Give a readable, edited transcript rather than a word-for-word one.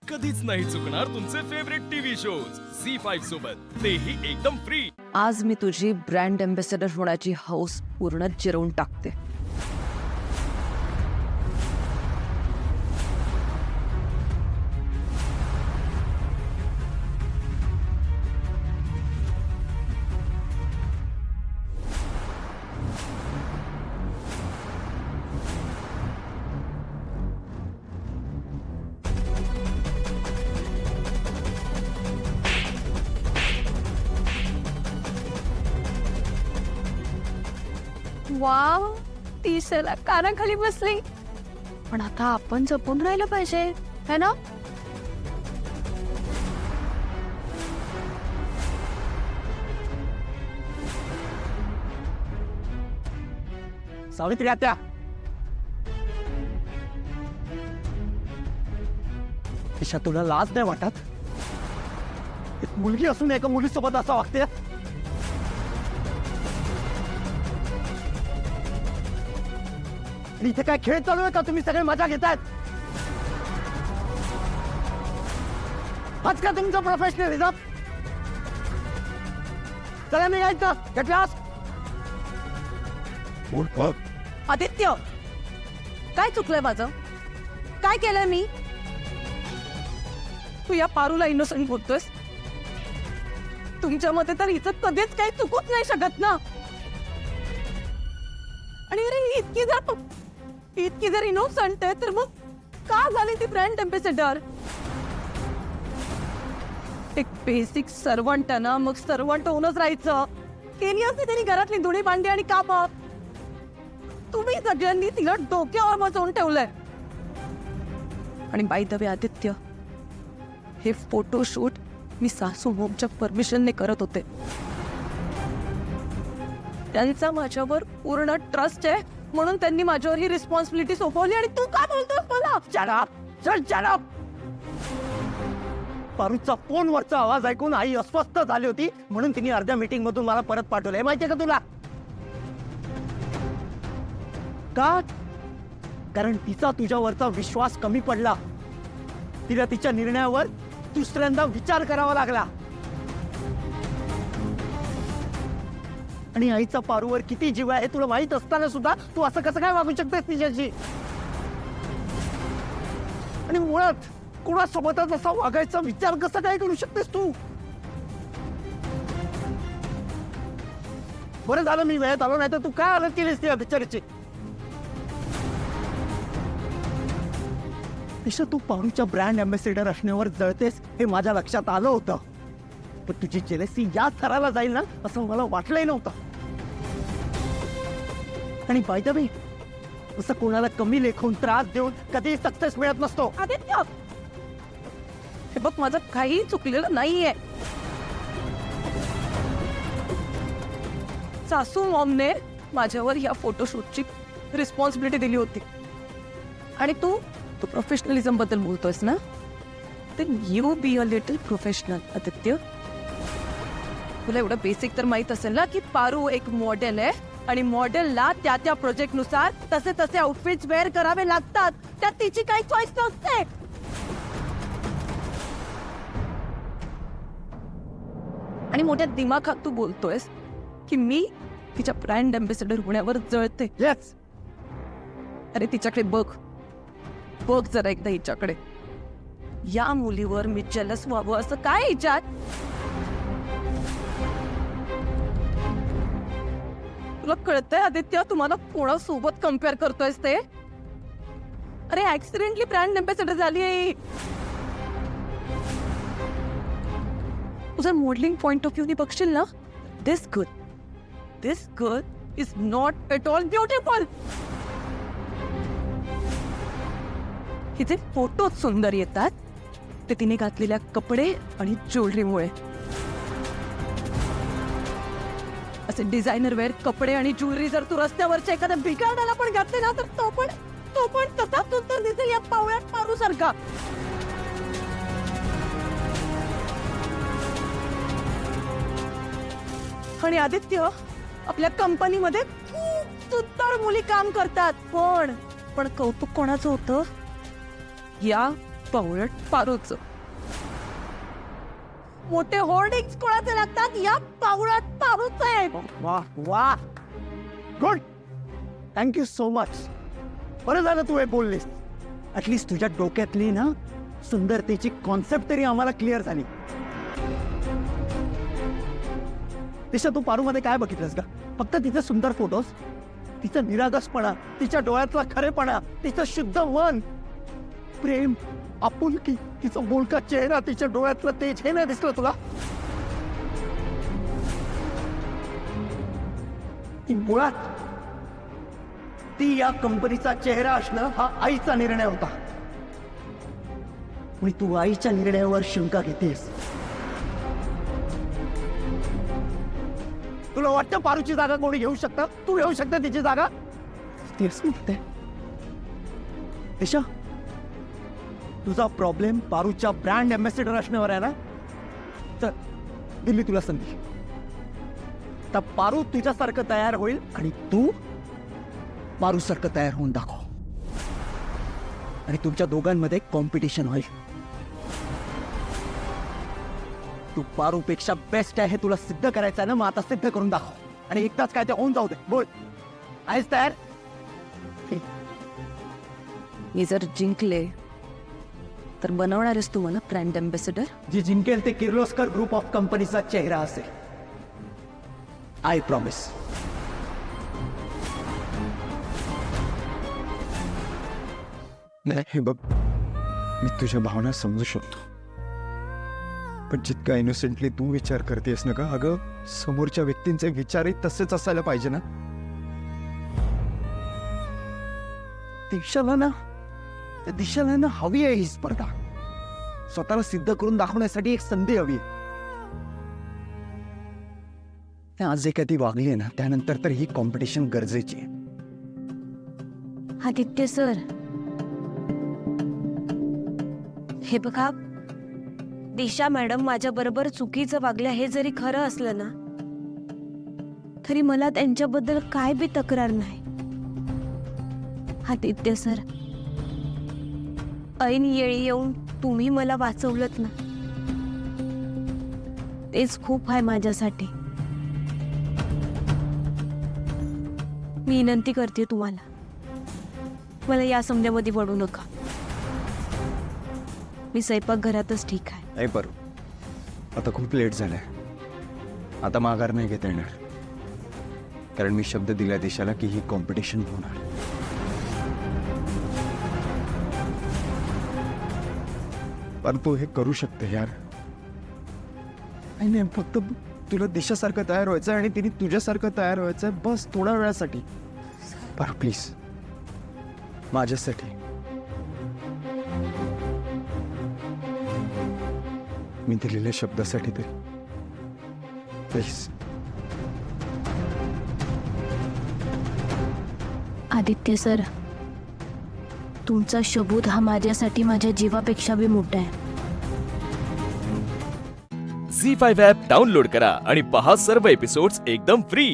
कधीच नाही चुकणार तुमचे फेवरेट टीव्ही शोज झी5 सोबत, तेही एकदम फ्री। आज मी तुझी ब्रँड अँबॅसेडर होण्याची हौस पूर्ण जिरवून टाकते। वाव, ती सला कानाखाली बसली, पण आता आपण जपून राहिलं पाहिजे, है ना? सावित्री आत्या, ईशा तुला लाज नाही वाटत? एक मुलगी असून एका मुलीसोबत असं वागते? आणि इथे काय खेळ चालू आहे का? तुम्ही सगळे मजा घेतायत? आज का तुमचं प्रोफेशनलिझम? चला निघायचं, गेट लॉस्ट. आदित्य, काय चुकलंय माझं? काय केलंय मी? तू या पारूला इनोसंट बोलतोयस? तुमच्या मते तर हिचं कधीच काही चुकूच नाही शकत ना? आणि अरे इतकी जर इनोसंट आहे तर मग का झाली ती ब्रँड अँबॅसेडर? एक बेसिक सर्वंट आहे ना, मग सर्वंट होऊनच राहायचं. केली असते त्यांनी घरातली धुणी भांडी आणि कामं. तुम्ही सगळ्यांनी तिला डोक्यावर बसवून ठेवलंय. आणि बाय द वे आदित्य, हे फोटोशूट मी सासू मोमच्या परमिशनने करत होते. त्यांचा माझ्यावर पूर्ण ट्रस्ट आहे म्हणून त्यांनी माझ्यावर ही रिस्पॉन्सिबिलिटी सोपवली. आणि तू काय बोलतोस मला? Shut up. पारूचा फोनवरचा आवाज ऐकून आई अस्वस्थ झाली होती म्हणून तिने अर्ध्या मीटिंग मधून मला परत पाठवलंय. माहितीये का तुला? का? कारण तिचा तुझ्यावरचा विश्वास कमी पडला. तिला तिच्या निर्णयावर दुसऱ्यांदा विचार करावा लागला. आणि आईचा पारूवर किती जीव आहे हे तुला माहित असताना सुद्धा तू असं कसं काय वागू शकतेस तिच्याशी? आणि मुळात कोणासोबतच असा वागायचा विचार कसा काय करू शकतेस तू? बरं झालं मी वेळेत आलो, नाही तर तू काय हालत केलीस त्या बिचारीची? ईशा, तू पारूच्या ब्रँड अँबॅसेडर असण्यावर जळतेस हे माझ्या लक्षात आलं होतं, पण तुझी जेलसी या थराला जाईल ना असं मला वाटलंही नव्हतं. आणि बाय द वे, असं कोणाला कमी लेखून त्रास देऊन कधीही सक्सेस मिळत नसतो. आदित्य, हे बघ, माझं काही चुकलेलं नाहीये. सासू मॉमने माझ्यावर या फोटोशूटची रिस्पॉन्सिबिलिटी दिली होती. आणि तू प्रोफेशनलिझम बद्दल बोलतोयस ना, तर you be a little professional Aditya. तुला एवढं बेसिक तर माहित असेल ना की पारू एक मॉडेल आहे आणि मॉडेलला त्या त्या प्रोजेक्टनुसार तसे तसे आउटफिट्स वेअर करावे लागतात. त्यात तिची काही चॉईस नसते. आणि मोठ्या दिमाखात तू बोलतोयस की मी तिच्या ब्रँड अँबॅसेडर होण्यावर जळते. येस. अरे तिच्याकडे बघ जरा एकदा हिच्याकडे. या मुलीवर मी जेलस व्हावं असं काय हिच्यात? तुला कळतंय आदित्य, तुम्हाला कोणासोबत कम्पेअर करतोयस ते? अरे ऍक्सिडेंटली ब्रँड अँबॅसेडर झाली आहे. तुझं मॉडेलिंग पॉइंट ऑफ व्ह्यू बघशील ना, this girl is not at all beautiful. हिचे फोटोच सुंदर येतात ते तिने घातलेल्या कपडे आणि ज्वेलरीमुळे. असे डिझायनर वेअर कपडे आणि ज्वेलरी जर तू रस्त्यावरच्या एखाद्या भिकाऱ्याला पण घातले ना, तर तो पण तसाच सुंदर दिसेल या पावळ्यात पारू सारखा. आणि आदित्य, आपल्या कंपनीमध्ये खूप सुंदर मुली काम करतात, पण कौतुक कोणाचं होतं? या पावळट पारूच. मोठे होर्डिंग्स कोणाचे लागतात? या पावलात पारूच आहे. वा वा, गुड, थँक्यू सो मच. बरं झालं तू हे बोललीस. ॲटलिस्ट तुझ्या डोक्यातली ना सुंदरतेची कॉन्सेप्ट तरी आम्हाला क्लिअर झाली. दिशा, तू पारूमध्ये काय बघितलंस का? फक्त तिचे सुंदर फोटोज, तिचा निरागसपणा, तिच्या डोळ्यातला खरेपणा, तिचं शुद्ध मन, प्रेम, आपुलकी, तिचा बोलका चेहरा, तिच्या डोळ्यातलं तेज, हे नाही दिसलं तुला? ती मुळात ती या कंपनीचा चेहरा असणं हा आईचा निर्णय होता. आणि तू आईच्या निर्णयावर शंका घेतेस. तुला वाटतं पारूची जागा कोणी घेऊ शकतं? तू घेऊ शकता तिची जागा? तेच म्हणते. दिशा, तुझा प्रॉब्लेम पारूच्या ब्रँड अँबॅसेडर असण्यावर आहे ना? तर दिली तुला संधी. तर पारू तुझ्यासारखं तयार होईल आणि तू पारूसारखं तयार होऊन दाखव. आणि तुमच्या दोघांमध्ये कॉम्पिटिशन होईल. तू पारूपेक्षा बेस्ट आहे हे तुला सिद्ध करायचं आहे ना? मग आता सिद्ध करून दाखव. आणि एकदाच काय ते होऊन जाऊ दे. बोल, आहेस तयार? मी जर जिंकले तर बनवणारच तू मला ब्रँड अँबॅसेडर? जी जिंकेल ते किर्लोस्कर ग्रुप ऑफ कंपनीचा चेहरा असेल. I promise. नाही, हे बघ, मी तुझ्या भावना समजू शकतो, पण जितका इनोसेंटली तू विचार करतेस ना का, अगं समोरच्या व्यक्तींचे विचारही तसेच असायला पाहिजे ना. दिशाला ना हवी आहे ही स्पर्धा. स्वतःला सिद्ध करून दाखवण्यासाठी एक संधी हवी आहे. आज जे काही ती वागली आहे ना, त्यानंतर तर ही कॉम्पिटिशन गरजेची आहे. आदित्य सर, हे बघा, दिशा मॅडम माझ्या बरोबर चुकीचं वागल्या हे जरी खरं असलं ना, तरी मला त्यांच्याबद्दल काय बी तक्रार नाही. आदित्य सर, ऐन येळी येऊन तुम्ही मला वाचवलत ना, तेच खूप आहे माझ्यासाठी. मी विनंती करते तुम्हाला, मला या समजामध्ये वळू नका. मी स्वयंपाकघरातच ठीक आहे. नाही बरं, आता खूप लेट झालाय. आता माघार नाही घेता येणार, कारण मी शब्द दिला दिशाला की ही कॉम्पिटिशन होणार. पण तू हे करू शकते यार. नाही, फक्त तुला दिशासारखं तयार व्हायचं आणि तिने तुझ्यासारखं तयार व्हायचं, बस थोड्या वेळासाठी. पर प्लीज, माझ्यासाठी. मी दिलेल्या शब्दासाठी तरी प्लीज. आदित्य सर, तुमचा शबूत हा माझ्यासाठी माझ्या जीवापेक्षा बी मोठा आहे. झी 5 ॲप डाउनलोड करा आणि पहा सर्व एपिसोड्स एकदम फ्री.